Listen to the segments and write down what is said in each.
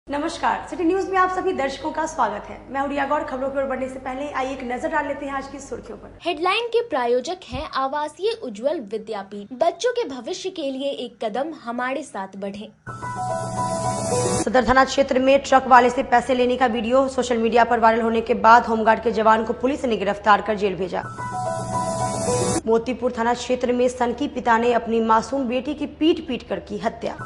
नमस्कार, city news में आप सभी दर्शकों का स्वागत है। मैं उड़िया गौर। खबरों की ओर बढ़ने से पहले आइए एक नजर डाल लेते हैं आज की सुर्खियों पर। हेडलाइन के प्रायोजक हैं आवासीय उज्जवल विद्यापीठ। बच्चों के भविष्य के लिए एक कदम हमारे साथ बढ़ें। सदर थाना क्षेत्र में ट्रक वाले से पैसे लेने का वीडियो सोशल मीडिया पर वायरल होने के बाद होमगार्ड के जवान को पुलिस ने गिरफ्तार कर जेल भेजा। मोतीपुर थाना क्षेत्र में सनकी पिता ने अपनी मासूम बेटी की पीट कर की हत्या।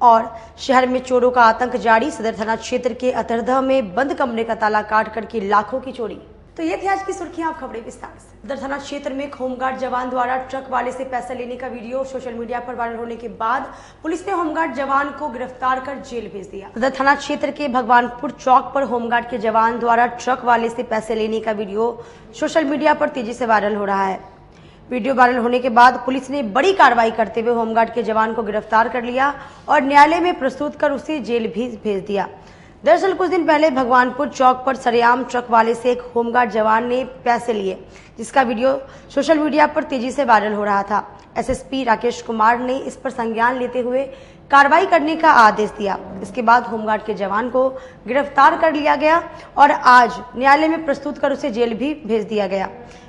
और शहर में चोरों का आतंक जारी। सदर थाना क्षेत्र के अतरदह में बंद कमरे का ताला काट करके लाखों की चोरी। तो ये थी आज की सुर्खियां, आप खबरें विस्तार से। सदर थाना क्षेत्र में होमगार्ड जवान द्वारा ट्रक वाले से पैसा लेने का वीडियो सोशल मीडिया पर वायरल होने के बाद पुलिस ने होमगार्ड जवान को गिरफ्तार कर जेल भेज दिया। सदर थाना क्षेत्र के भगवानपुर चौक पर होमगार्ड के जवान द्वारा ट्रक वाले से पैसे लेने का वीडियो सोशल मीडिया पर तेजी से वायरल हो रहा है। वीडियो वायरल होने के बाद पुलिस ने बड़ी कार्रवाई करते हुए होमगार्ड के जवान को गिरफ्तार कर लिया और न्यायालय में प्रस्तुत कर उसे जेल भी भेज दिया। दरअसल कुछ दिन पहले भगवानपुर चौक पर सरेआम ट्रक वाले से एक होमगार्ड जवान ने पैसे लिए, जिसका वीडियो सोशल मीडिया पर तेजी से वायरल हो रहा था। एसएसपी राकेश कुमार ने इस पर संज्ञान लेते हुए कार्रवाई करने का आदेश दिया। इसके बाद होमगार्ड के जवान को गिरफ्तार कर लिया गया और आज न्यायालय में प्रस्तुत कर उसे जेल भी भेज दिया गया।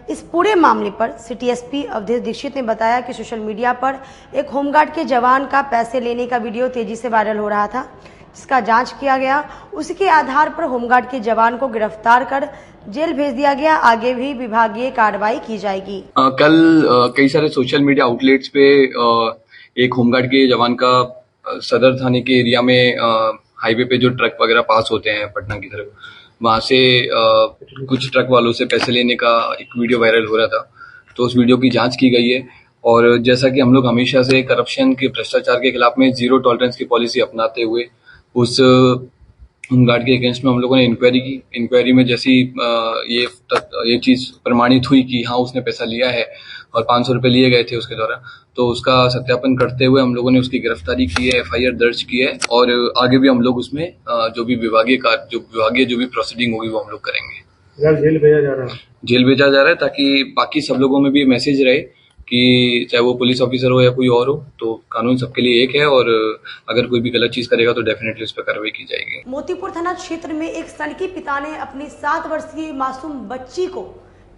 इस पूरे मामले पर सिटी एसपी अवधेश दीक्षित ने बताया कि सोशल मीडिया पर एक होमगार्ड के जवान का पैसे लेने का वीडियो तेजी से वायरल हो रहा था, जिसका जांच किया गया। उसी के आधार पर होमगार्ड के जवान को गिरफ्तार कर जेल भेज दिया गया। आगे भी विभागीय कार्रवाई की जाएगी। कल कई सारे सोशल मीडिया आउटलेट्स पे एक होमगार्ड के जवान का सदर थाने के एरिया में हाईवे पे जो ट्रक वगैरह पास होते हैं पटना की तरफ, वहां से कुछ ट्रक वालों से पैसे लेने का एक वीडियो वायरल हो रहा था। तो उस वीडियो की जांच की गई है और जैसा कि हम लोग हमेशा से करप्शन के, भ्रष्टाचार के खिलाफ में जीरो टॉलरेंस की पॉलिसी अपनाते हुए उस होमगार्ड के अगेंस्ट में हम लोगों ने इंक्वायरी की। इंक्वायरी में जैसी ये चीज प्रमाणित हुई कि हाँ उसने पैसा लिया है और 500 रुपए लिए गए थे उसके द्वारा, तो उसका सत्यापन करते हुए हम लोगों ने उसकी गिरफ्तारी की है, एफआईआर दर्ज की है और आगे भी हम लोग उसमें जो भी विभागीय जो भी प्रोसीडिंग होगी वो हम लोग करेंगे। जेल भेजा जा रहा है? जेल भेजा जा रहा है ताकि बाकी सब लोगों में भी मैसेज रहे कि चाहे वो पुलिस ऑफिसर हो या कोई और हो, तो कानून सबके लिए एक है और अगर कोई भी गलत चीज करेगा तो डेफिनेटली उस पर कार्रवाई की जाएगी। मोतीपुर थाना क्षेत्र में एक सनकी पिता ने अपनी 7 वर्षीय मासूम बच्ची को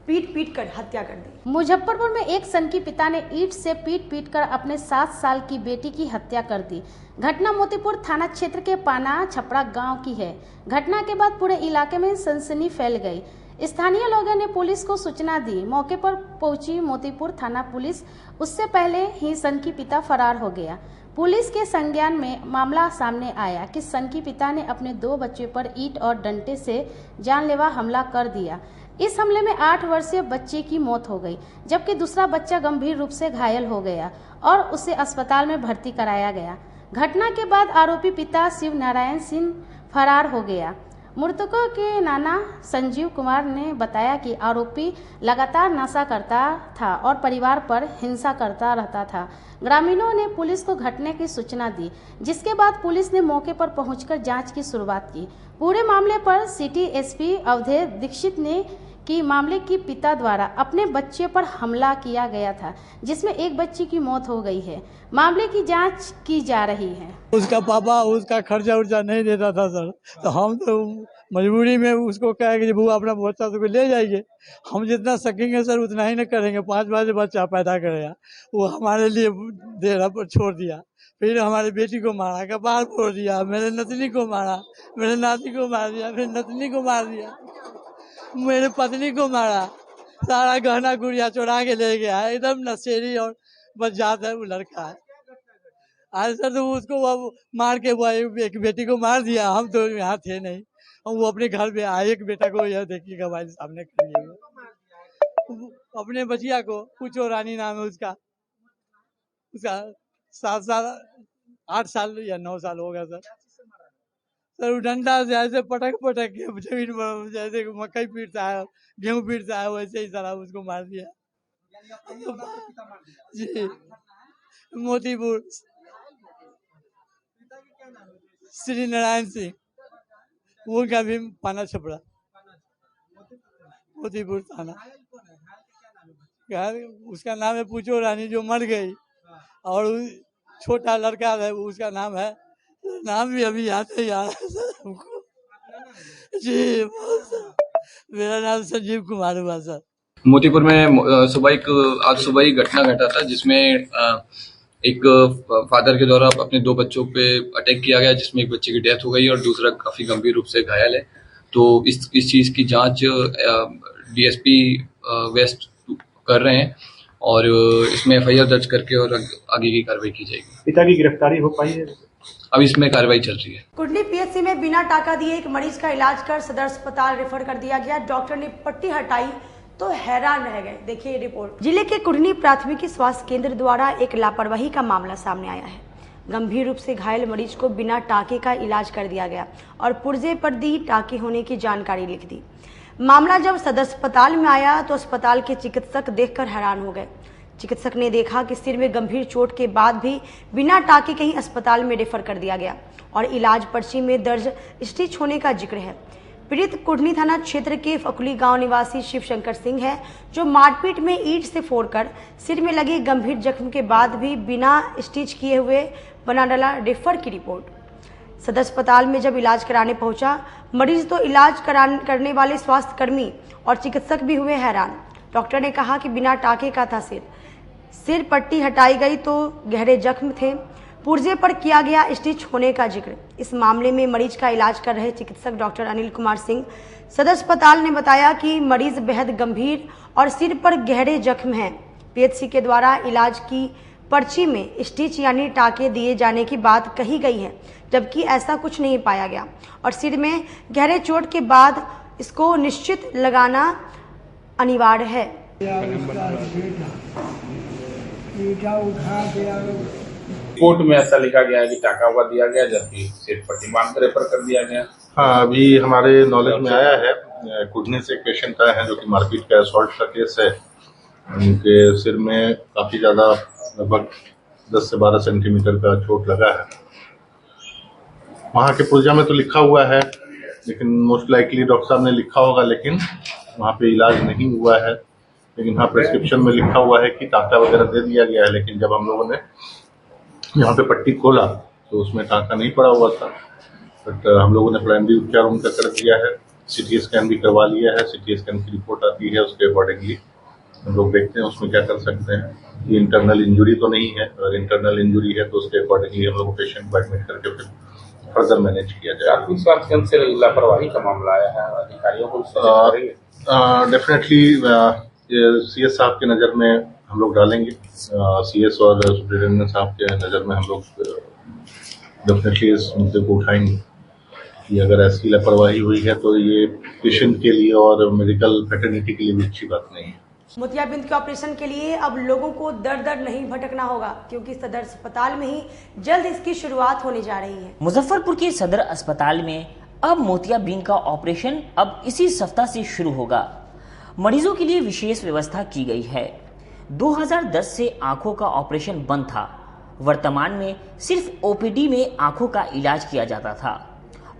पीट कर हत्या कर दी। मुजफ्फरपुर में एक सनकी पिता ने ईंट से पीट कर अपने 7 साल की बेटी की हत्या कर दी। घटना मोतीपुर थाना क्षेत्र के पाना छपड़ा गांव की है। घटना के बाद पूरे इलाके में सनसनी फैल गई। स्थानीय लोगों ने पुलिस को सूचना दी। मौके पर पहुंची मोतीपुर थाना पुलिस। उससे पहले ही सनकी पिता फरार हो गया। पुलिस के संज्ञान में मामला सामने आया कि सनकी पिता ने अपने 2 बच्चों पर ईंट और डंडे से जानलेवा हमला कर दिया। इस हमले में 8 वर्षीय बच्चे की मौत हो गई, जबकि दूसरा बच्चा गंभीर रूप से घायल हो गया और उसे अस्पताल में भर्ती कराया गया। घटना के बाद आरोपी पिता शिव नारायण सिंह फरार हो गया। मृतकों के नाना संजीव कुमार ने बताया कि आरोपी लगातार नशा करता था और परिवार पर हिंसा करता रहता था। ग्रामीणों ने पुलिस को घटने की सूचना दी, जिसके बाद पुलिस ने मौके पर पहुंचकर जांच की शुरुआत की। पूरे मामले पर सिटी एसपी अवधेश दीक्षित ने कि मामले की पिता द्वारा अपने बच्चे पर हमला किया गया था, जिसमें एक बच्ची की मौत हो गई है। मामले की जांच की जा रही है। उसका पापा उसका खर्चा उर्चा नहीं देता था सर, तो हम तो मजबूरी में उसको कहे कि वो अपना बच्चा तो ले जाइए, हम जितना सकेंगे सर उतना ही न करेंगे। 5 बजे बच्चा पैदा करेगा, वो हमारे लिए देरा पर छोड़ दिया। फिर हमारी बेटी को मारा, कपार फोड़ दिया, मेरे नतनी को मारा, मेरे नाती को मार दिया, फिर नतनी को मार दिया, मेरे पत्नी को मारा, सारा गहना गुड़िया चुरा के ले गया। एकदम नशेड़ी और बदजात है वो लड़का है। आज सर तो उसको वो मार के वो एक बेटी को मार दिया। हम तो यहाँ थे नहीं, हम वो अपने घर में आए। एक बेटा को यह देखिएगा हमारे सामने करिए, अपने बचिया को पूछो, रानी नाम है उसका 7 साल 8 साल या 9 साल हो गया सर डंडा से ऐसे पटक के जमीन पर जैसे मकई पीटता है, गेहूं पीटता है, वैसे ही सारा उसको मार दिया जी। मोतीपुर श्री नारायण सिंह, वो का भी पाना छपड़ा, मोतीपुर थाना। उसका नाम है पूछो रानी, जो मर गई, और छोटा लड़का है उसका नाम है नाम भी अभी याद नहीं आ रहा है सर हमको। जी मेरा नाम संजीव कुमार हुआ सर। मोतीपुर में आज सुबह ही घटना घटा था जिसमें एक फादर के द्वारा अपने 2 बच्चों पे अटैक किया गया, जिसमें एक बच्चे की डेथ हो गई और दूसरा काफी गंभीर रूप से घायल है। तो इस चीज की जांच डीएसपी वेस्ट कर रहे हैं और इसमें एफआईआर दर्ज करके और आगे की कार्रवाई की जाएगी। पिता की गिरफ्तारी हो पाई है? अब इसमें कार्रवाई चल रही है। कुर्नी पीएचसी में बिना टाका दिए एक मरीज का इलाज कर सदर अस्पताल रेफर कर दिया गया। डॉक्टर ने पट्टी हटाई तो हैरान रह गए। देखिए ये रिपोर्ट। जिले के कुर्नी प्राथमिक स्वास्थ्य केंद्र द्वारा एक लापरवाही का मामला सामने आया है। गंभीर रूप से घायल मरीज को बिना टाके का इलाज कर दिया गया और पुर्जे पर दी टाके होने की जानकारी लिख दी। मामला जब सदर अस्पताल में आया तो अस्पताल के चिकित्सक देखकर हैरान हो गए। चिकित्सक ने देखा कि सिर में गंभीर चोट के बाद भी बिना टाके कहीं अस्पताल में रेफर कर दिया गया और इलाज पर्ची में दर्ज स्टिच होने का जिक्र है। पीड़ित कुर्नी थाना क्षेत्र के फकुली गांव निवासी शिव शंकर सिंह है, जो मारपीट में ईंट से फोड़कर सिर में लगे गंभीर जख्म के बाद भी बिना स्टिच किए हुए बना डाला रेफर की रिपोर्ट। सदर अस्पताल में जब इलाज कराने पहुंचा मरीज तो इलाज करने वाले स्वास्थ्य कर्मी और चिकित्सक भी हुए हैरान। डॉक्टर ने कहा कि बिना टाके का था सिर पट्टी हटाई गई तो गहरे जख्म थे, पुर्जे पर किया गया स्टिच होने का जिक्र। इस मामले में मरीज का इलाज कर रहे चिकित्सक डॉक्टर अनिल कुमार सिंह सदर अस्पताल ने बताया कि मरीज बेहद गंभीर और सिर पर गहरे जख्म हैं। पीएचसी के द्वारा इलाज की पर्ची में स्टिच यानी टाके दिए जाने की बात कही गई है, जबकि ऐसा कुछ नहीं पाया गया और सिर में गहरे चोट के बाद इसको निश्चित लगाना अनिवार्य है। कोर्ट में ऐसा लिखा गया है कि टाका हुआ दिया गया, जबकि सिर्फ पट्टी बांध कर रेफर कर दिया गया। हाँ, अभी हमारे नॉलेज में आया है कुर्नी से एक पेशेंट आया है जो कि मारपीट का असॉल्ट का केस है। उनके सिर में काफी ज्यादा लगभग 10 से 12 सेंटीमीटर का चोट लगा है। वहाँ के पुर्जा में तो लिखा हुआ है, लेकिन मोस्ट लाइकली डॉक्टर साहब ने लिखा होगा, लेकिन वहाँ पे इलाज नहीं हुआ है। लेकिन हाँ, प्रेस्क्रिप्शन में लिखा हुआ है कि टाका वगैरह दे दिया गया है, लेकिन जब हम लोगों ने यहाँ पे पट्टी खोला तो उसमें टाका नहीं पड़ा हुआ था। बट हम लोगों ने प्राइमरी उपचार उनका कर दिया है, सीटी स्कैन भी करवा लिया है। सीटी स्कैन की रिपोर्ट आती है, उसके अकॉर्डिंगली हम लोग देखते हैं उसमें क्या कर सकते हैं। ये इंटरनल इंजुरी तो नहीं है, अगर इंटरनल इंजुरी है तो उसके अकॉर्डिंगली हम लोग पेशेंट को एडमिट करके फिर फर्दर मैनेज किया जाए। प्राथमिक स्वास्थ्य केंद्र से लापरवाही का मामला आया है, अधिकारियों को डेफिनेटली सीएस साहब के नज़र में हम लोग डालेंगे। सीएस और सुप्रिंटेंडेंट साहब के नज़र में हम लोग डेफिनेटली इस मुद्दे को उठाएंगे कि अगर ऐसी लापरवाही हुई है तो ये पेशेंट के लिए और मेडिकल फ्रेटर्निटी के लिए भी अच्छी बात नहीं है। मोतियाबिंद के ऑपरेशन के लिए अब लोगों को दर दर नहीं भटकना होगा, क्योंकि सदर अस्पताल में ही जल्द इसकी शुरुआत होने जा रही है। मुजफ्फरपुर के सदर अस्पताल में अब मोतियाबिंद का ऑपरेशन अब इसी सप्ताह से शुरू होगा। मरीजों के लिए विशेष व्यवस्था की गई है। 2010 से आंखों का ऑपरेशन बंद था। वर्तमान में सिर्फ ओपीडी में आंखों का इलाज किया जाता था।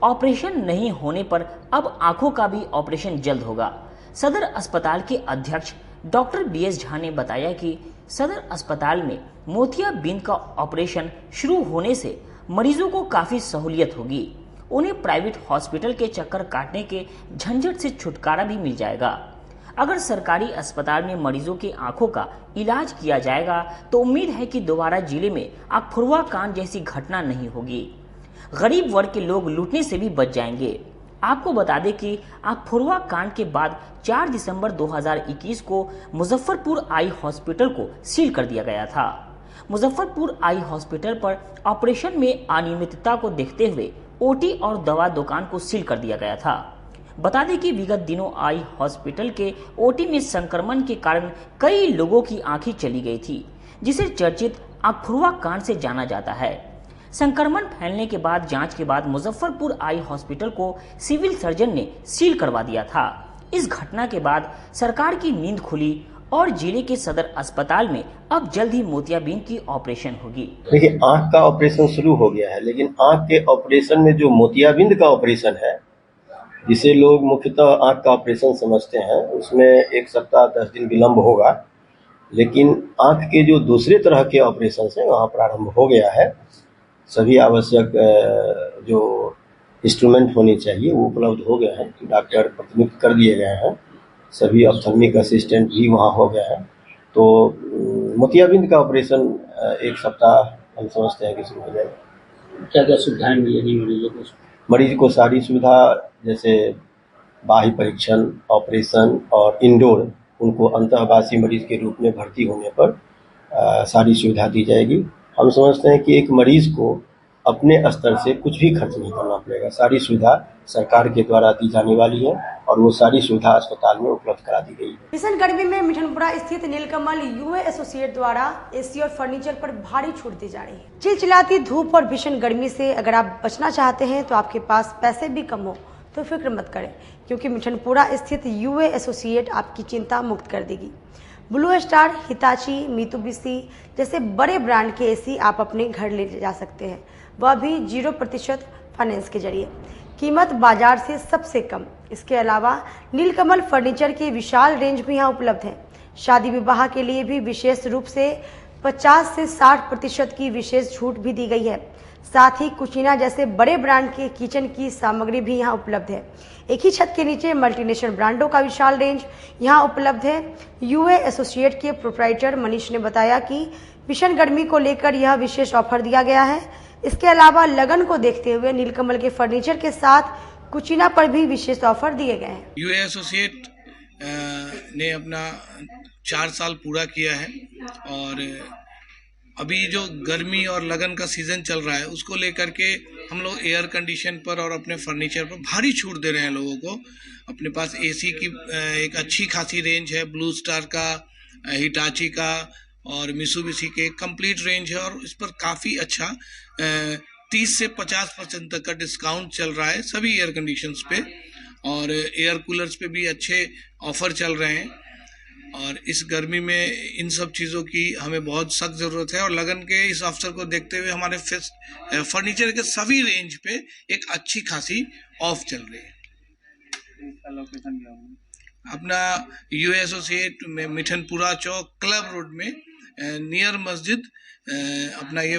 ऑपरेशन नहीं होने पर अब आंखों का भी ऑपरेशन जल्द होगा। सदर अस्पताल के अध्यक्ष डॉक्टर बीएस झा ने बताया कि सदर अस्पताल में मोतियाबिंद का ऑपरेशन शुरू होने से मरीजों को काफी सहूलियत होगी। उन्हें प्राइवेट हॉस्पिटल के चक्कर काटने के झंझट से छुटकारा भी मिल जाएगा। अगर सरकारी अस्पताल में मरीजों के आंखों का इलाज किया जाएगा तो उम्मीद है कि दोबारा जिले में अखफुरवा कांड जैसी घटना नहीं होगी। गरीब वर्ग के लोग लूटने से भी बच जाएंगे। आपको बता दें कि अखफुरवा कांड के बाद 4 दिसंबर 2021 को मुजफ्फरपुर आई हॉस्पिटल को सील कर दिया गया था। मुजफ्फरपुर आई हॉस्पिटल पर ऑपरेशन में अनियमितता को देखते हुए ओटी और दवा दुकान को सील कर दिया गया था। बता दें कि विगत दिनों आई हॉस्पिटल के ओटी में संक्रमण के कारण कई लोगों की आंखें चली गई थी, जिसे चर्चित अखफुरवा कांड से जाना जाता है। संक्रमण फैलने के बाद जांच के बाद मुजफ्फरपुर आई हॉस्पिटल को सिविल सर्जन ने सील करवा दिया था। इस घटना के बाद सरकार की नींद खुली और जिले के सदर अस्पताल में अब जल्द ही मोतियाबिंद की ऑपरेशन होगी। देखिए, आंख का ऑपरेशन शुरू हो गया है, लेकिन आंख के ऑपरेशन में जो मोतियाबिंद का ऑपरेशन है, जिसे लोग मुख्यतः आंख का ऑपरेशन समझते हैं, उसमें 1 सप्ताह 10 दिन विलम्ब होगा। लेकिन आंख के जो दूसरे तरह के ऑपरेशन हैं वहाँ प्रारंभ हो गया है। सभी आवश्यक जो इंस्ट्रूमेंट होने चाहिए वो उपलब्ध हो गए हैं। डॉक्टर प्रतिनियुक्त कर दिए गए हैं, सभी ऑप्थेल्मिक असिस्टेंट भी वहाँ हो गए हैं। तो मोतियाबिंद का ऑपरेशन एक सप्ताह हम समझते हैं कि शुरू हो जाएगा। क्या क्या सुविधाएं मिलेगी मरीजों को? मरीज को सारी सुविधा, जैसे बाह्य परीक्षण, ऑपरेशन और इंडोर, उनको अंतःवासी मरीज के रूप में भर्ती होने पर सारी सुविधा दी जाएगी। हम समझते हैं कि एक मरीज को अपने स्तर से कुछ भी खर्च नहीं करना पड़ेगा। सारी सुविधा सरकार के द्वारा दी जाने वाली है और वो सारी सुविधा अस्पताल में उपलब्ध करा दी गई है। भीषण गर्मी में मिठनपुरा स्थित नीलकमल यूए एसोसिएट द्वारा एसी और फर्नीचर पर भारी छूट दी जा रही है। चिलचिलाती धूप और भीषण गर्मी से अगर आप बचना चाहते हैं तो आपके पास पैसे भी कम हो तो फिक्र मत करें, क्योंकि मिठनपुरा स्थित यूए एसोसिएट आपकी चिंता मुक्त कर देगी। ब्लू स्टार, हिताची, मित्सुबिशी जैसे बड़े ब्रांड के एसी आप अपने घर ले जा सकते हैं, वह भी 0% फाइनेंस के जरिए। कीमत बाजार से सबसे कम। इसके अलावा नीलकमल फर्नीचर की विशाल रेंज भी यहाँ उपलब्ध है। शादी विवाह के लिए भी विशेष रूप से 50 से 60% की विशेष छूट भी दी गई है। साथ ही कुशीना जैसे बड़े ब्रांड के किचन की सामग्री भी यहाँ उपलब्ध है। एक ही छत के नीचे मल्टीनेशनल ब्रांडों का विशाल रेंज यहाँ उपलब्ध है। यूए एसोसिएट के प्रोप्राइटर मनीष ने बताया कि भीषण गर्मी को लेकर यह विशेष ऑफर दिया गया है। इसके अलावा लगन को देखते हुए नीलकमल के फर्नीचर के साथ कुचीना पर भी विशेष ऑफर दिए गए हैं। यूए एसोसिएट ने अपना 4 साल पूरा किया है और अभी जो गर्मी और लगन का सीजन चल रहा है उसको लेकर के हम लोग एयर कंडीशन पर और अपने फर्नीचर पर भारी छूट दे रहे हैं लोगों को। अपने पास एसी की एक अच्छी खासी रेंज है, ब्लू स्टार का, हिटाची का और मित्सुबिशी के कंप्लीट रेंज है और इस पर काफ़ी अच्छा 30 से 50% तक का डिस्काउंट चल रहा है सभी एयर कंडीशंस पे, और एयर कूलर्स पे भी अच्छे ऑफर चल रहे हैं। और इस गर्मी में इन सब चीज़ों की हमें बहुत सख्त ज़रूरत है और लगन के इस अवसर को देखते हुए हमारे फर्नीचर के सभी रेंज पे एक अच्छी खासी ऑफ चल रही है। अपना यूए एसोसिएट में मिठनपुरा चौक क्लब रोड में नियर मस्जिद अपना ये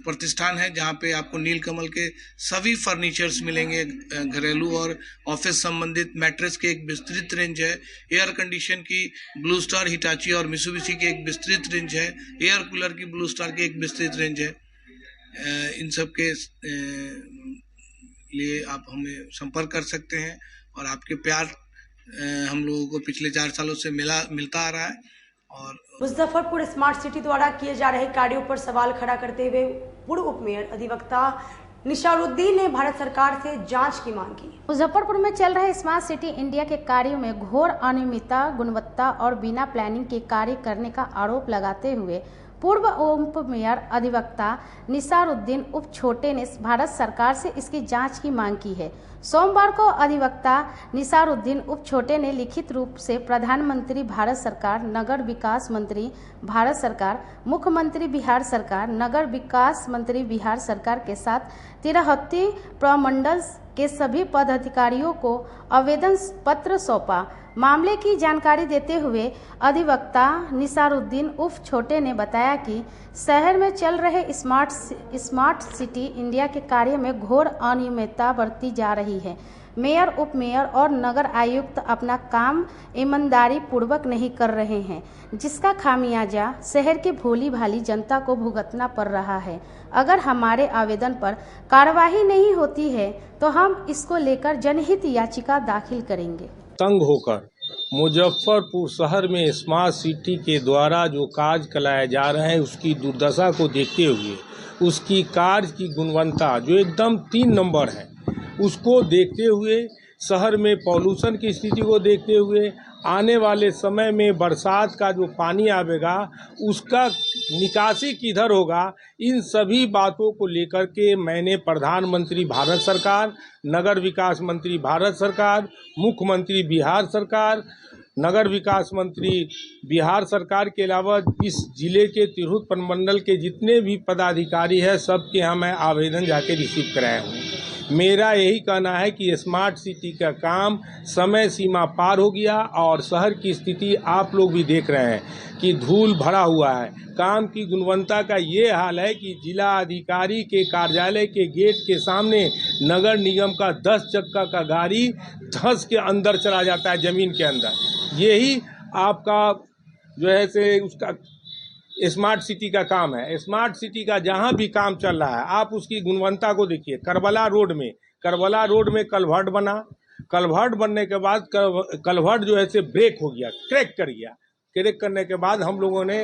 प्रतिष्ठान है, जहाँ पे आपको नीलकमल के सभी फर्नीचर्स मिलेंगे। घरेलू और ऑफिस संबंधित मैट्रेस की एक विस्तृत रेंज है, एयर कंडीशन की ब्लू स्टार, हिटाची और मित्सुबिशी की एक विस्तृत रेंज है, एयर कूलर की ब्लू स्टार की एक विस्तृत रेंज है। इन सब के लिए आप हमें संपर्क कर सकते हैं और आपके प्यार हम लोगों को पिछले 4 सालों से मिलता आ रहा है। और मुजफ्फरपुर स्मार्ट सिटी द्वारा किए जा रहे कार्यों पर सवाल खड़ा करते हुए पूर्व उप मेयर अधिवक्ता निसारुद्दीन ने भारत सरकार से जांच की मांग की। मुजफ्फरपुर में चल रहे स्मार्ट सिटी इंडिया के कार्यों में घोर अनियमितता, गुणवत्ता और बिना प्लानिंग के कार्य करने का आरोप लगाते हुए पूर्व उप मेयर अधिवक्ता निसारुद्दीन उप छोटे ने भारत सरकार से इसकी जांच की मांग की है। सोमवार को अधिवक्ता निसारुद्दीन उप छोटे ने लिखित रूप से प्रधानमंत्री भारत सरकार, नगर विकास मंत्री भारत सरकार, मुख्यमंत्री बिहार सरकार, नगर विकास मंत्री बिहार सरकार के साथ तिरहुती प्रमंडल के सभी पदाधिकारियों को आवेदन पत्र सौंपा। मामले की जानकारी देते हुए अधिवक्ता निसारुद्दीन उफ छोटे ने बताया कि शहर में चल रहे स्मार्ट सिटी इंडिया के कार्य में घोर अनियमितता बरती जा रही है। मेयर, उप मेयर और नगर आयुक्त अपना काम ईमानदारी पूर्वक नहीं कर रहे हैं, जिसका खामियाजा शहर के भोली भाली जनता को भुगतना पड़ रहा है। अगर हमारे आवेदन पर कार्रवाई नहीं होती है तो हम इसको लेकर जनहित याचिका दाखिल करेंगे। तंग होकर मुजफ्फरपुर शहर में स्मार्ट सिटी के द्वारा जो कार्य कराए जा रहे हैं उसकी दुर्दशा को देखते हुए, उसकी कार्य की गुणवत्ता जो एकदम 3 नंबर है, उसको देखते हुए, शहर में पॉल्यूशन की स्थिति को देखते हुए, आने वाले समय में बरसात का जो पानी आवेगा उसका निकासी किधर होगा, इन सभी बातों को लेकर के मैंने प्रधानमंत्री भारत सरकार, नगर विकास मंत्री भारत सरकार, मुख्यमंत्री बिहार सरकार, नगर विकास मंत्री बिहार सरकार के अलावा इस जिले के तिरहुत प्रमंडल के जितने भी पदाधिकारी हैं सबके यहाँ मैं आवेदन जाके रिसीव कराया हूँ। मेरा यही कहना है कि स्मार्ट सिटी का काम समय सीमा पार हो गया और शहर की स्थिति आप लोग भी देख रहे हैं कि धूल भरा हुआ है। काम की गुणवत्ता का ये हाल है कि जिला अधिकारी के कार्यालय के गेट के सामने नगर निगम का 10 चक्का का गाड़ी धंस के अंदर चला जाता है, जमीन के अंदर। यही आपका जो है से उसका स्मार्ट सिटी का काम है। स्मार्ट सिटी का जहां भी काम चल रहा है आप उसकी गुणवत्ता को देखिए। करबला रोड में कलवर्ट बना, कलवर्ट बनने के बाद कलवर्ट जो है से ब्रेक हो गया, क्रैक कर गया। क्रैक करने के बाद हम लोगों ने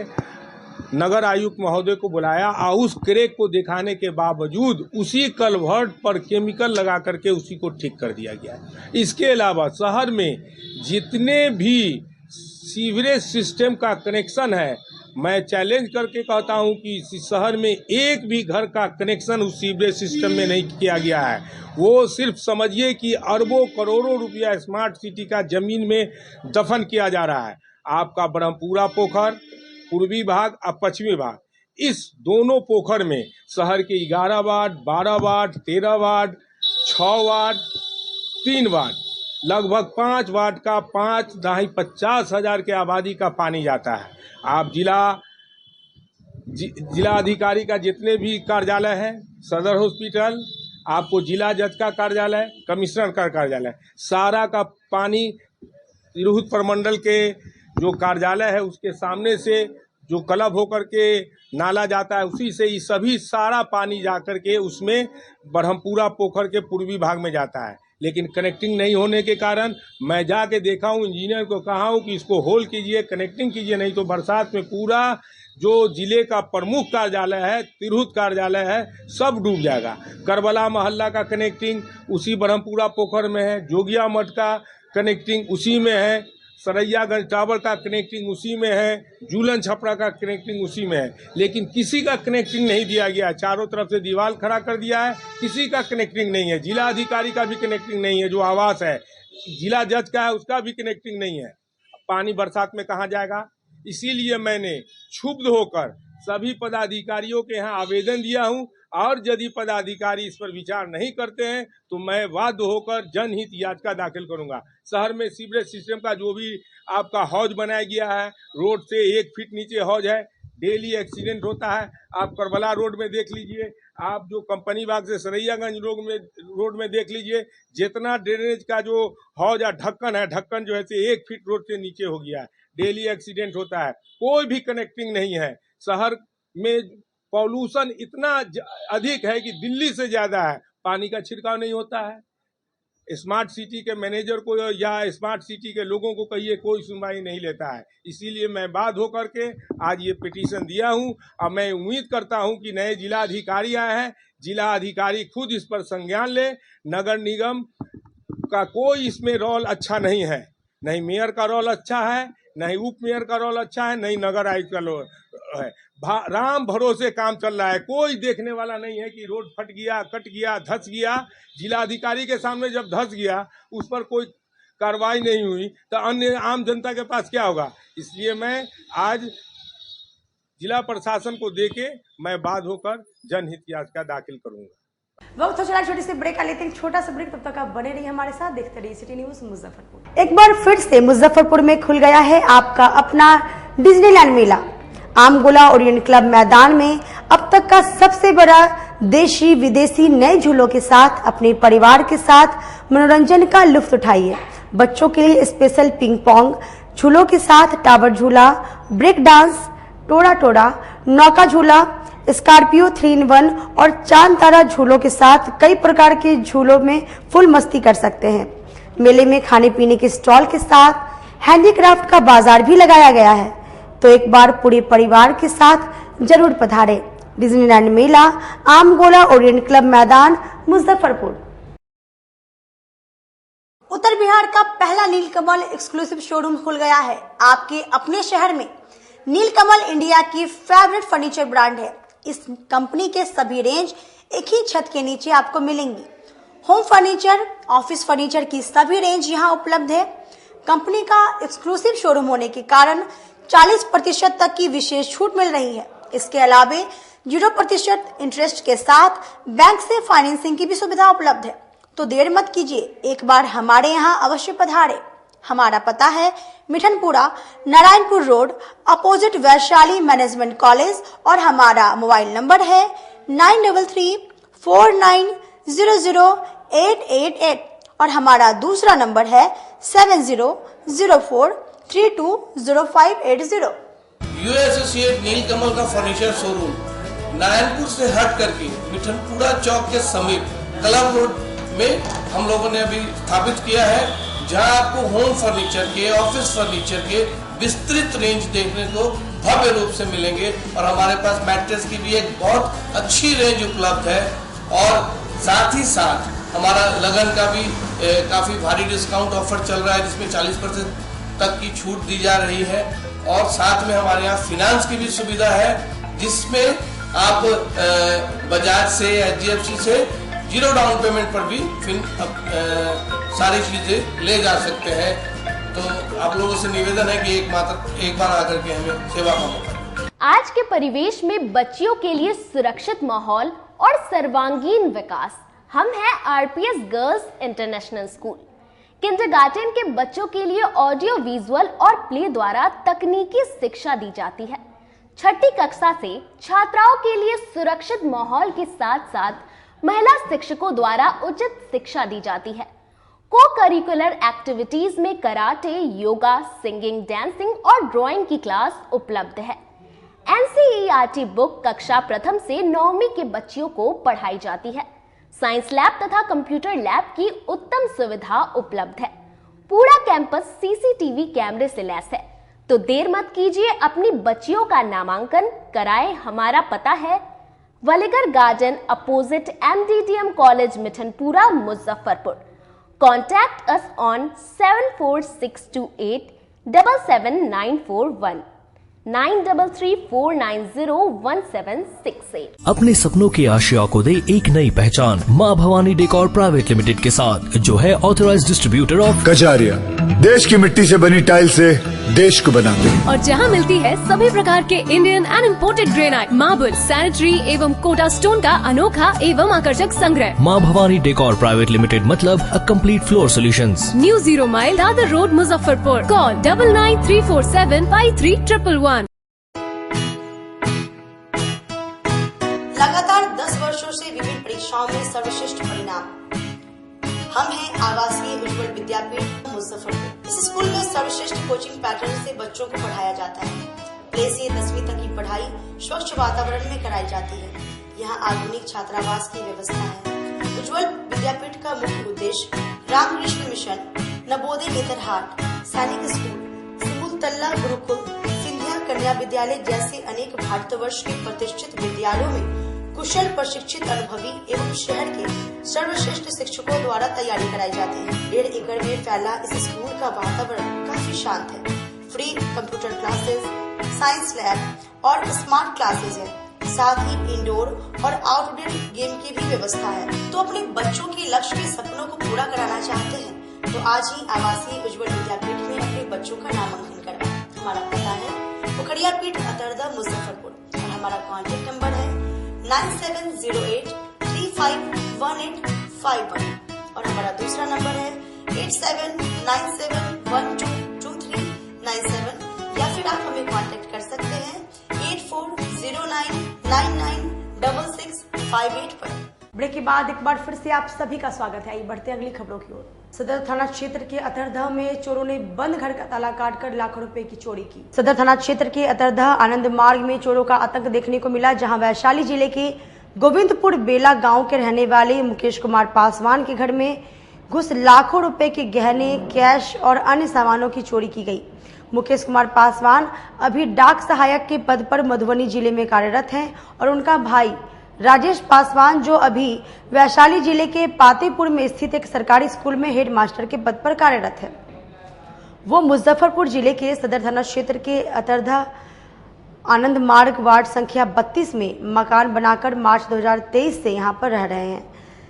नगर आयुक्त महोदय को बुलाया और उस क्रैक को दिखाने के बावजूद उसी कलवर्ट पर केमिकल लगा करके उसी को ठीक कर दिया गया। इसके अलावा शहर में जितने भी सीवरेज सिस्टम का कनेक्शन है, मैं चैलेंज करके कहता हूं कि इस शहर में एक भी घर का कनेक्शन उस सीवरेज सिस्टम में नहीं किया गया है। वो सिर्फ समझिए कि अरबों करोड़ों रुपया स्मार्ट सिटी का जमीन में दफन किया जा रहा है। आपका ब्रह्मपुरा पोखर पूर्वी भाग और पश्चिमी भाग, इस दोनों पोखर में शहर के 11 ward, 12 ward, 13 ward, 6 ward, 3 ward, लगभग 5 वार्ड का 50,000 के आबादी का पानी जाता है। आप जिला अधिकारी का जितने भी कार्यालय है, सदर हॉस्पिटल, आपको जिला जज का कार्यालय, कमिश्नर का कार्यालय, सारा का पानी तिरहुत प्रमंडल के जो कार्यालय है उसके सामने से जो क्लब होकर के नाला जाता है उसी से ये सभी सारा पानी जाकर के उसमें ब्रह्मपुरा पोखर के पूर्वी भाग में जाता है। लेकिन कनेक्टिंग नहीं होने के कारण मैं जाके देखा हूँ, इंजीनियर को कहा हूँ कि इसको होल कीजिए, कनेक्टिंग कीजिए, नहीं तो बरसात में पूरा जो जिले का प्रमुख कार्यालय है, तिरहुत कार्यालय है, सब डूब जाएगा। करबला मोहल्ला का कनेक्टिंग उसी ब्रह्मपुरा पोखर में है, जोगिया मठ का कनेक्टिंग उसी में है, सरैयागंज टावर का कनेक्टिंग उसी में है, जूलन छपरा का कनेक्टिंग उसी में है। लेकिन किसी का कनेक्टिंग नहीं दिया गया। चारों तरफ से दीवार खड़ा कर दिया है, किसी का कनेक्टिंग नहीं है। जिला अधिकारी का भी कनेक्टिंग नहीं है, जो आवास है, जिला जज का है उसका भी कनेक्टिंग नहीं है। पानी बरसात में कहाँ जाएगा? इसीलिए मैंने क्षुब्ध होकर सभी पदाधिकारियों के यहाँ आवेदन दिया हूँ और यदि पदाधिकारी इस पर विचार नहीं करते हैं तो मैं बाध्य होकर जनहित याचिका दाखिल करूंगा। शहर में सीवरेज सिस्टम का जो भी आपका हौज बनाया गया है, रोड से 1 फीट नीचे हौज है, डेली एक्सीडेंट होता है। आप करबला रोड में देख लीजिए, आप जो कंपनी बाग से सरैयागंज रोड में देख लीजिए, जितना ड्रेनेज का जो हौज या ढक्कन है, ढक्कन जो है से 1 फीट रोड से नीचे हो गया है। डेली एक्सीडेंट होता है, कोई भी कनेक्टिंग नहीं है। शहर में पॉल्यूशन इतना अधिक है कि दिल्ली से ज्यादा है, पानी का छिड़काव नहीं होता है। स्मार्ट सिटी के मैनेजर को या स्मार्ट सिटी के लोगों को कहिए, कोई सुनवाई नहीं लेता है। इसीलिए मैं बाध्य होकर के आज ये पिटीशन दिया हूं और मैं उम्मीद करता हूं कि नए जिला अधिकारी आए हैं, जिला अधिकारी खुद इस पर संज्ञान ले। नगर निगम का कोई इसमें रोल अच्छा नहीं है, नहीं मेयर का रोल अच्छा है, नहीं उप मेयर का रोल अच्छा है, नहीं नगर आयुक्त का रोल है। राम भरोसे काम चल रहा है, कोई देखने वाला नहीं है कि रोड फट गया, कट गया, धंस गया। जिला अधिकारी के सामने जब धंस गया उस पर कोई कार्रवाई नहीं हुई तो अन्य आम जनता के पास क्या होगा? इसलिए मैं आज जिला प्रशासन को देके मैं बाध्य होकर जनहित याचिका दाखिल करूंगा। वक्त हो चला छोटी सी ब्रेक, लेते हैं छोटा सा ब्रेक। तब तक आप बने रहिए हमारे साथ, देखते रहिए सिटी न्यूज मुजफ्फरपुर। एक बार फिर से मुजफ्फरपुर में खुल गया है आपका अपना डिज्नीलैंड मेला। आमगोला ओरिएंट क्लब मैदान में अब तक का सबसे बड़ा देशी विदेशी नए झूलों के साथ अपने परिवार के साथ मनोरंजन का लुत्फ उठाइए। बच्चों के लिए स्पेशल पिंग पोंग झूलों के साथ टावर झूला, ब्रेक डांस, टोड़ा टोड़ा, नौका झूला, स्कॉर्पियो 3-in-1 और चांद तारा झूलों के साथ कई प्रकार के झूलों में फुल मस्ती कर सकते हैं। मेले में खाने पीने के स्टॉल के साथ हैंडीक्राफ्ट का बाजार भी लगाया गया है, तो एक बार पूरे परिवार के साथ जरूर पधारें। डिज्नीलैंड मेला, आमगोला ओरिएंट क्लब मैदान, मुजफ्फरपुर। उत्तर बिहार का पहला नीलकमल एक्सक्लूसिव शोरूम खुल गया है आपके अपने शहर में। नीलकमल इंडिया की फेवरेट फर्नीचर ब्रांड है। इस कंपनी के सभी रेंज एक ही छत के नीचे आपको मिलेंगी। होम फर्नीचर, ऑफिस फर्नीचर की सभी रेंज यहाँ उपलब्ध है। कंपनी का एक्सक्लूसिव शोरूम होने के कारण 40% तक की विशेष छूट मिल रही है। इसके अलावे 0% इंटरेस्ट के साथ बैंक से फाइनेंसिंग की भी सुविधा उपलब्ध है। तो देर मत कीजिए, एक बार हमारे यहाँ अवश्य पधारे। हमारा पता है Mithanpura, Narayanpur road, opposite Vaishali management college, और हमारा मोबाइल नंबर है 9334900888 और हमारा दूसरा नंबर है 7004320580। यूए एसोसिएट नीलकमल का फर्नीचर शोरूम नारायणपुर से हट करके मिठनपुरा चौक के समीप क्लब रोड में हम लोगों ने अभी स्थापित किया है, जहां आपको होम फर्नीचर के, ऑफिस फर्नीचर के विस्तृत रेंज देखने को भव्य रूप से मिलेंगे। और हमारे पास मैट्रेस की भी एक बहुत अच्छी रेंज उपलब्ध है, और साथ ही साथ हमारा लगन का भी काफी भारी डिस्काउंट ऑफर चल रहा है, जिसमें 40% तक की छूट दी जा रही है। और साथ में हमारे यहाँ फिनांस की भी सुविधा है, जिसमें आप बजाज से, HDFC से 0 डाउन पेमेंट पर भी सारी चीजें ले जा सकते हैं। तो आप लोगों से निवेदन है कि एक बार आकर के हमें सेवा का मौका। आज के परिवेश में बच्चियों के लिए सुरक्षित माहौल और सर्वांगीण विकास। हम हैं RPS girls international school. Kindergarten के बच्चों के लिए ऑडियो विजुअल और प्ले द्वारा तकनीकी शिक्षा दी जाती है। छठी कक्षा से छात्राओं के लिए सुरक्षित माहौल के साथ साथ महिला शिक्षकों द्वारा उचित शिक्षा दी जाती है। को करिकुलर एक्टिविटीज में कराटे, योगा, सिंगिंग, डांसिंग और ड्राइंग की क्लास उपलब्ध है। NCERT बुक कक्षा प्रथम से 9वीं के बच्चियों को पढ़ाई जाती है। साइंस लैब तथा कंप्यूटर लैब की उत्तम सुविधा उपलब्ध है। पूरा कैंपस CCTV कैमरे से लैस है। तो देर मत कीजिए, अपनी बच्चियों का नामांकन कराएं। हमारा पता है वलीगर garden, opposite MDDM college, Mithanpura, Muzaffarpur. Contact us on 746287791 9334901768। अपने सपनों की आशिया को दे एक नई पहचान माँ भवानी डेकोर प्राइवेट लिमिटेड के साथ, जो है ऑथराइज्ड डिस्ट्रीब्यूटर ऑफ कजारिया। देश की मिट्टी से बनी टाइल से देश को बनाते हैं, और जहां मिलती है सभी प्रकार के Indian and imported granite, marble, sanitary एवं कोटा स्टोन का अनोखा एवं आकर्षक संग्रह। माँ भवानी डेकोर प्राइवेट लिमिटेड मतलब a complete floor solutions. New 0 mile Dadar road, Muzaffarpur. Call 9934753111। लगातार 10 वर्षों से विभिन्न परीक्षाओं में सर्वश्रेष्ठ परिणाम। हम हैं आवासीय उज्ज्वल विद्यापीठ मुजफ्फरपुर। इस स्कूल में सर्वश्रेष्ठ कोचिंग पैटर्न से बच्चों को पढ़ाया जाता है। प्ले से 10वीं तक की पढ़ाई स्वच्छ वातावरण में कराई जाती है। यहाँ आधुनिक छात्रावास की व्यवस्था है। उज्ज्वल विद्यापीठ का मुख्य उद्देश्य रामकृष्ण मिशन, नवोदय नेतरहाट, सैनिक स्कूल, सिमुलतल्ला गुरुकुल, सिंधिया कन्या विद्यालय जैसे अनेक भारतवर्ष के प्रतिष्ठित विद्यालयों में कुशल, प्रशिक्षित, अनुभवी एवं शहर के सर्वश्रेष्ठ शिक्षकों द्वारा तैयारी कराई जाती है। 1.5 एकड़ में फैला इस स्कूल का वातावरण काफी शांत है। Free computer classes, science lab और स्मार्ट क्लासेस है। साथ ही इंडोर और आउटडोर गेम की भी व्यवस्था है। तो अपने बच्चों के लक्ष्य के सपनों को पूरा कराना चाहते हैं तो आज ही आवासीय उज्ज्वल विद्यापीठ में अपने बच्चों का नामांकन करवाएं। हमारा पता है पोखरिया पीठ, अतरदा, मुजफ्फरपुर और हमारा कॉन्टेक्ट नंबर है 9708351851 और हमारा दूसरा नंबर है 8797122397 या फिर आप हमें कांटेक्ट कर सकते हैं 8409996658 पर। ब्रेक के बाद एक बार फिर से आप सभी का स्वागत है। आइए बढ़ते हैं अगली खबरों की ओर। सदर थाना क्षेत्र के अतरदह में चोरों ने बंद घर का ताला काटकर लाखों रुपए की चोरी की। सदर थाना क्षेत्र के अतरदह आनंद मार्ग में चोरों का आतंक देखने को मिला, जहां वैशाली जिले के गोविंदपुर बेला गांव के रहने वाले मुकेश कुमार पासवान के घर में घुस लाखों रुपए के गहने, कैश और अन्य सामानों की चोरी की गई। मुकेश कुमार पासवान अभी डाक सहायक के पद पर मधुबनी जिले में कार्यरत हैं और उनका भाई राजेश पासवान, जो अभी वैशाली जिले के पातेपुर में स्थित एक सरकारी स्कूल में हेड मास्टर के पद पर कार्यरत है, वो मुजफ्फरपुर जिले के सदर थाना क्षेत्र के अतरदह आनंद मार्ग वार्ड संख्या 32 में मकान बनाकर मार्च 2023 से यहां पर रह रहे हैं।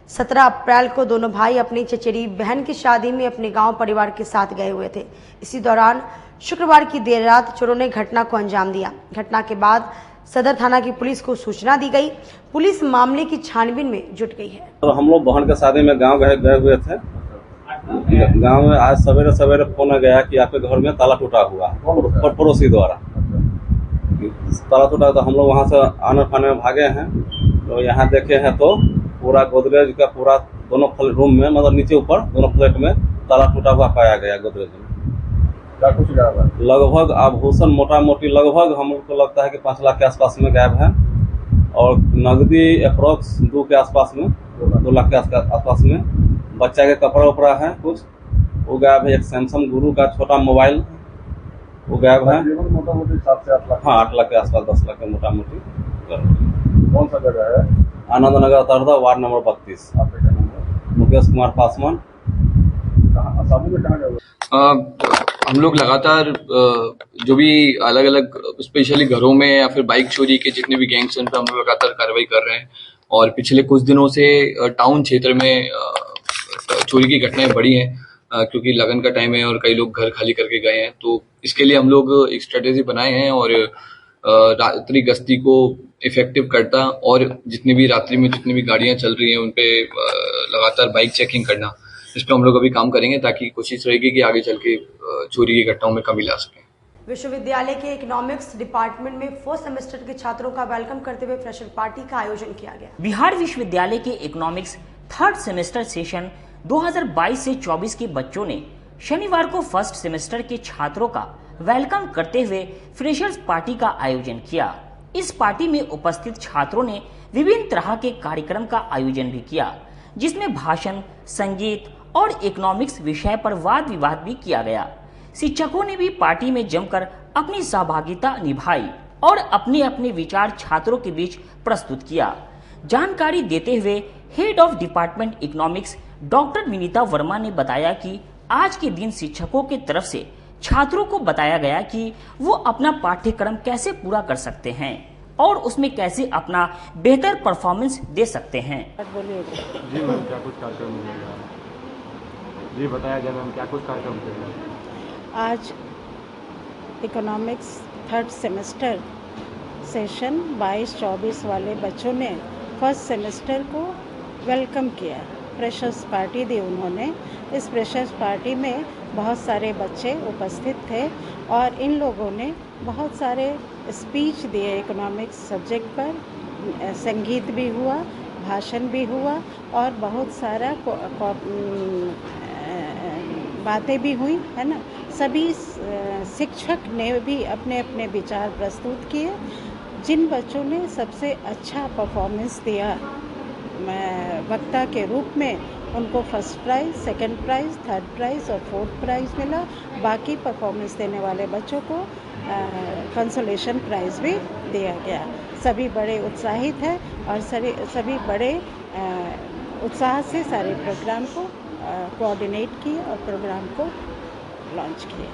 17 अप्रैल को दोनों भाई अपनी चचेरी बहन की शादी में अपने गांव परिवार के साथ गए हुए थे। इसी दौरान शुक्रवार की देर रात चोरों ने घटना को अंजाम दिया। घटना के बाद सदर थाना की पुलिस को सूचना दी गई। पुलिस मामले की छानबीन में जुट गई है। तो हम लोग बहन के शादी में गांव गए हुए थे। गांव में आज सवेरे फोन गया कि आपके घर में ताला टूटा हुआ, पड़ोसी द्वारा ताला टूटा। तो हम लोग वहां से आने फाने में भागे हैं। तो यहाँ देखे हैं तो पूरा गोदरेज का पूरा दोनों रूम में, मतलब नीचे ऊपर दोनों फ्लैट में ताला टूटा हुआ पाया गया। गोदरेज में क्या कुछ गायब है? लगभग आभूषण मोटा मोटी लगभग हम लोग को लगता है कि 5 लाख के आसपास में गायब है, और नकदी अप्रोक्स 2 के आसपास में, 2 लाख के आसपास में। बच्चा के कपड़ा उपड़ा है कुछ वो गायब है। एक सैमसंग गुरु का छोटा मोबाइल वो गायब है। मोटा मोटी 7 से 8 लाख। हाँ, 8 लाख के आसपास, 10 लाख के मोटा मोटी। कौन सा जगह है? Anand Nagar तरदा, ward number 32। आपका क्या नाम है? मुकेश कुमार पासवान। शादी में कहाँ गए? हम लोग लगातार जो भी अलग अलग स्पेशली घरों में या फिर बाइक चोरी के जितने भी गैंग्स हैं उन पर हम लोग लगातार कार्रवाई कर रहे हैं। और पिछले कुछ दिनों से टाउन क्षेत्र में चोरी की घटनाएं बढ़ी हैं, क्योंकि लगन का टाइम है और कई लोग घर खाली करके गए हैं। तो इसके लिए हम लोग एक स्ट्रेटेजी बनाए हैं और रात्रि गश्ती को इफेक्टिव करता और जितनी भी रात्रि में जितनी भी गाड़ियां चल रही हैं उन पे लगातार बाइक चेकिंग करना, इस पर हम लोग अभी काम करेंगे ताकि कोशिश रहेगी कि आगे चल के चोरी की घटनाओं में कमी ला सकें। विश्वविद्यालय के इकोनॉमिक्स डिपार्टमेंट में 4th सेमेस्टर के छात्रों का वेलकम करते हुए फ्रेशर पार्टी का आयोजन किया गया। बिहार विश्वविद्यालय के इकोनॉमिक्स 3rd सेमेस्टर सेशन 2022 से 24 के बच्चों ने शनिवार को 1st सेमेस्टर के छात्रों का वेलकम करते हुए फ्रेशर्स पार्टी का आयोजन किया। इस पार्टी में उपस्थित छात्रों ने विभिन्न तरह के कार्यक्रम का आयोजन भी किया, जिसमें भाषण, संगीत और इकोनॉमिक्स विषय पर वाद विवाद भी किया गया। शिक्षकों ने भी पार्टी में जमकर अपनी सहभागिता निभाई और अपने अपने विचार छात्रों के बीच प्रस्तुत किया। जानकारी देते हुए head of department economics doctor Vinita Verma ने बताया कि आज के दिन शिक्षकों की तरफ से छात्रों को बताया गया कि वो अपना पाठ्यक्रम कैसे पूरा कर सकते हैं और उसमें कैसे अपना बेहतर परफॉर्मेंस दे सकते हैं। जी मैम, क्या कुछ कार्यक्रम मिलेगा? जी बताया जाए मैम, क्या कुछ कार्यक्रम मिलेगा? आज इकोनॉमिक्स 3rd सेमेस्टर सेशन 22-24 वाले बच्चों ने 1st सेमेस्टर को वेलकम किया। फ्रेशर्स पार्टी दी उन्होंने। इस फ्रेशर्स पार्टी में बहुत सारे बच्चे उपस्थित थे और इन लोगों ने बहुत सारे स्पीच दिए इकोनॉमिक्स सब्जेक्ट पर। संगीत भी हुआ, भाषण भी हुआ और बहुत सारा बातें भी हुई, है ना। सभी शिक्षक ने भी अपने अपने विचार प्रस्तुत किए। जिन बच्चों ने सबसे अच्छा परफॉर्मेंस दिया वक्ता के रूप में, उनको 1st price, 2nd price, 3rd price और 4th प्राइज़ मिला। बाकी परफॉर्मेंस देने वाले बच्चों को कंसोलेशन प्राइज़ भी दिया गया। सभी बड़े उत्साहित हैं और सभी बड़े उत्साह से सारे प्रोग्राम को कोऑर्डिनेट किए और प्रोग्राम को लॉन्च किए।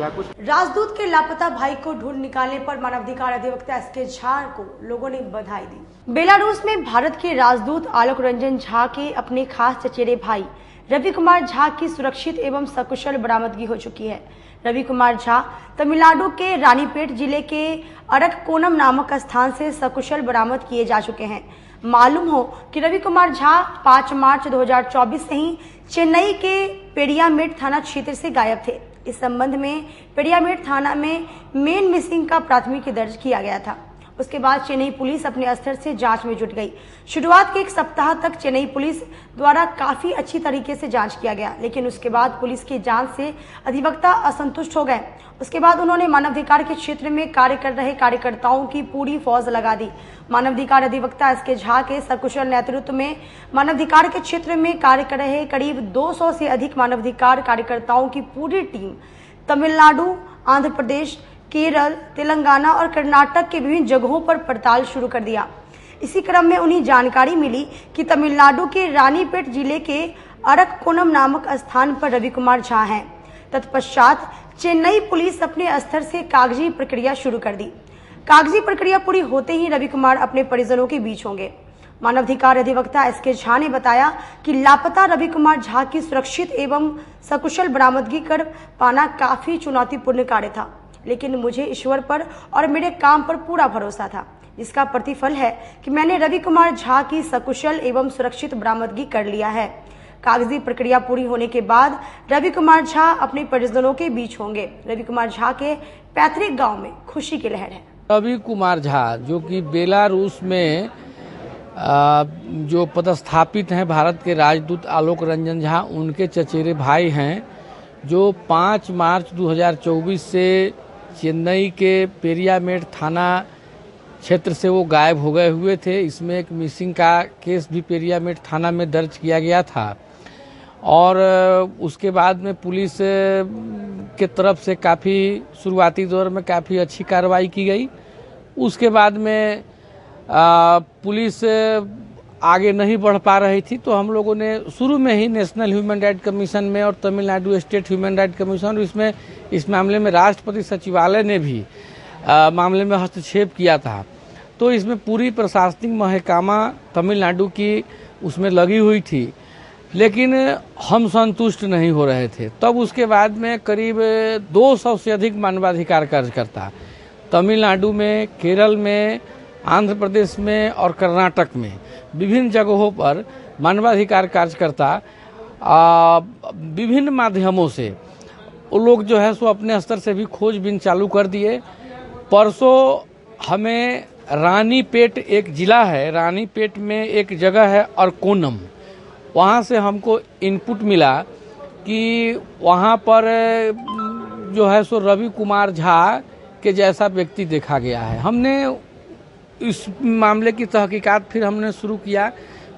राजदूत के लापता भाई को ढूंढ निकालने पर मानवाधिकार अधिवक्ता एसके झा को लोगों ने बधाई दी। बेलारूस में भारत के राजदूत आलोक रंजन झा के अपने खास चचेरे भाई रवि कुमार झा की सुरक्षित एवं सकुशल बरामदगी हो चुकी है। रवि कुमार झा तमिलनाडु के रानीपेट जिले के अरककोनम नामक स्थान से सकुशल बरामद किए जा चुके हैं। मालूम हो कि रवि कुमार झा 5 मार्च 2024 से ही चेन्नई के पेरियामेड थाना क्षेत्र से गायब थे। इस संबंध में पेरियामेड थाना में मेन मिसिंग का प्राथमिकी दर्ज किया गया था। उसके बाद चेन्नई पुलिस अपने स्तर से जांच में जुट गई। शुरुआत के 1 सप्ताह तक चेन्नई पुलिस द्वारा काफी अच्छी तरीके से जांच किया गया, लेकिन उसके बाद पुलिस की जांच से अधिवक्ता असंतुष्ट हो गए। उसके बाद उन्होंने मानवाधिकार के क्षेत्र में कार्य कर रहे कार्यकर्ताओं की पूरी फौज लगा दी। मानवाधिकार अधिवक्ता एसके झा के सकुशल नेतृत्व में मानवाधिकार के क्षेत्र में कार्य कर रहे करीब 200 से अधिक मानवाधिकार कार्यकर्ताओं की पूरी टीम तमिलनाडु, आंध्र प्रदेश, केरल, तेलंगाना और कर्नाटक के विभिन्न जगहों पर पड़ताल शुरू कर दिया। इसी क्रम में उन्हें जानकारी मिली कि तमिलनाडु के रानीपेट जिले के अरककोनम नामक स्थान पर रवि कुमार झा हैं। तत्पश्चात चेन्नई पुलिस अपने स्तर से कागजी प्रक्रिया शुरू कर दी। कागजी प्रक्रिया पूरी होते ही रवि कुमार अपने परिजनों के बीच होंगे। मानवाधिकार अधिवक्ता एसके झा ने बताया कि लापता रवि कुमार झा की सुरक्षित एवं सकुशल बरामदगी कर पाना काफी चुनौतीपूर्ण कार्य था, लेकिन मुझे ईश्वर पर और मेरे काम पर पूरा भरोसा था। जिसका प्रतिफल है कि मैंने रवि कुमार झा की सकुशल एवं सुरक्षित बरामदगी कर लिया है। कागजी प्रक्रिया पूरी होने के बाद रवि कुमार झा अपने परिजनों के बीच होंगे। रवि कुमार झा के पैतृक गांव में खुशी की लहर है। रवि कुमार झा जो कि बेलारूस में जो पदस्थापित हैं भारत के राजदूत आलोक रंजन झा, उनके चचेरे भाई हैं, जो 5 मार्च 2024 से चेन्नई के पेरियामेड थाना क्षेत्र से वो गायब हो गए हुए थे। इसमें एक मिसिंग का केस भी पेरियामेड थाना में दर्ज किया गया था और उसके बाद में पुलिस के तरफ से काफ़ी शुरुआती दौर में काफ़ी अच्छी कार्रवाई की गई। उसके बाद में पुलिस आगे नहीं बढ़ पा रही थी, तो हम लोगों ने शुरू में ही नेशनल ह्यूमन राइट कमीशन में और Tamil Nadu state human right commission, इसमें इस मामले में राष्ट्रपति सचिवालय ने भी मामले में हस्तक्षेप किया था। तो इसमें पूरी प्रशासनिक महकमा तमिलनाडु की उसमें लगी हुई थी, लेकिन हम संतुष्ट नहीं हो रहे थे। तब उसके बाद में करीब 200 से अधिक मानवाधिकार कार्यकर्ता तमिलनाडु में, केरल में, आंध्र प्रदेश में और कर्नाटक में विभिन्न जगहों पर मानवाधिकार कार्यकर्ता विभिन्न माध्यमों से वो लोग जो है सो अपने स्तर से भी खोजबीन चालू कर दिए। परसों हमें रानीपेट एक जिला है, रानीपेट में एक जगह है और कोनम, वहाँ से हमको इनपुट मिला कि वहाँ पर जो है सो रवि कुमार झा के जैसा व्यक्ति देखा गया है। हमने इस मामले की तहकीकात फिर हमने शुरू किया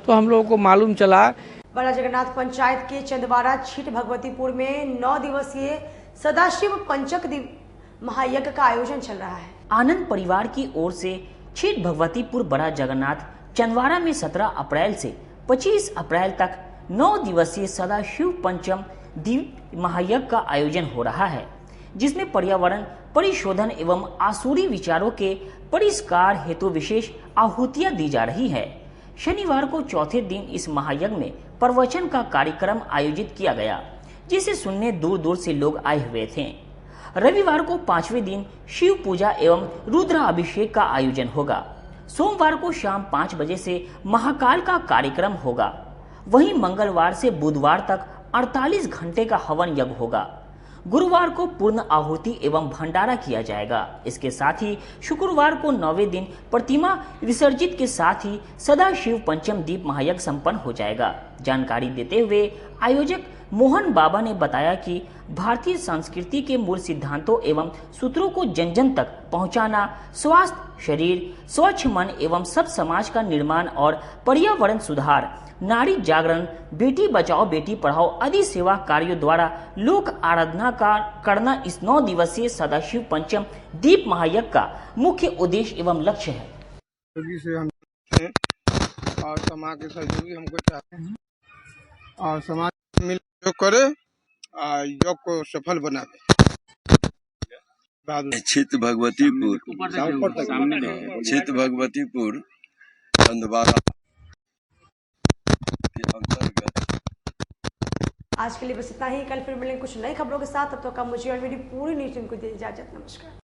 तो हम लोगों को मालूम चला बड़ा जगन्नाथ पंचायत के चंदवारा छीट भगवतीपुर में 9 दिवसीय सदाशिव पंचक महायज्ञ का आयोजन चल रहा है। आनंद परिवार की ओर से छीट भगवतीपुर बड़ा जगन्नाथ चंदवारा में 17 अप्रैल से 25 अप्रैल तक 9 दिवसीय सदाशिव पंचम दीप महायज्ञ का आयोजन हो रहा है, जिसमें पर्यावरण परिशोधन एवं आसुरी विचारों के परिष्कार हेतु विशेष आहुतियां दी जा रही है। शनिवार को चौथे दिन इस महायज्ञ में प्रवचन का कार्यक्रम आयोजित किया गया, जिसे सुनने दूर दूर से लोग आए हुए थे। रविवार को 5वें दिन शिव पूजा एवं रुद्र अभिषेक का आयोजन होगा। सोमवार को शाम 5 बजे से महाकाल का कार्यक्रम होगा। वहीं मंगलवार से बुधवार तक 48 घंटे का हवन यज्ञ होगा। गुरुवार को पूर्ण आहुति एवं भंडारा किया जाएगा। इसके साथ ही शुक्रवार को 9वें दिन प्रतिमा विसर्जित के साथ ही सदाशिव पंचम दीप महायज्ञ संपन्न हो जाएगा। जानकारी देते हुए आयोजक मोहन बाबा ने बताया कि भारतीय संस्कृति के मूल सिद्धांतों एवं सूत्रों को जन जन तक पहुंचाना, स्वास्थ्य शरीर, स्वच्छ मन एवं सब समाज का निर्माण और पर्यावरण सुधार, नारी जागरण, बेटी बचाओ बेटी पढ़ाओ आदि सेवा कार्यों द्वारा लोक आराधना का करना इस 9 दिवसीय सदाशिव पंचम दीप महायज्ञ का मुख्य उद्देश्य एवं लक्ष्य है। से हम और समाज के सहयोगी हमको चाहते हैं और समाज मिल योग करे और योग को सफल बनावे। छीट भगवतीपुर चंदवारा आज के लिए बस इतना ही। कल फिर मिलेंगे कुछ नई खबरों के साथ। तब तक का मुझे और मेरी पूरी न्यूज़ टीम को दीजिए इजाजत। नमस्कार।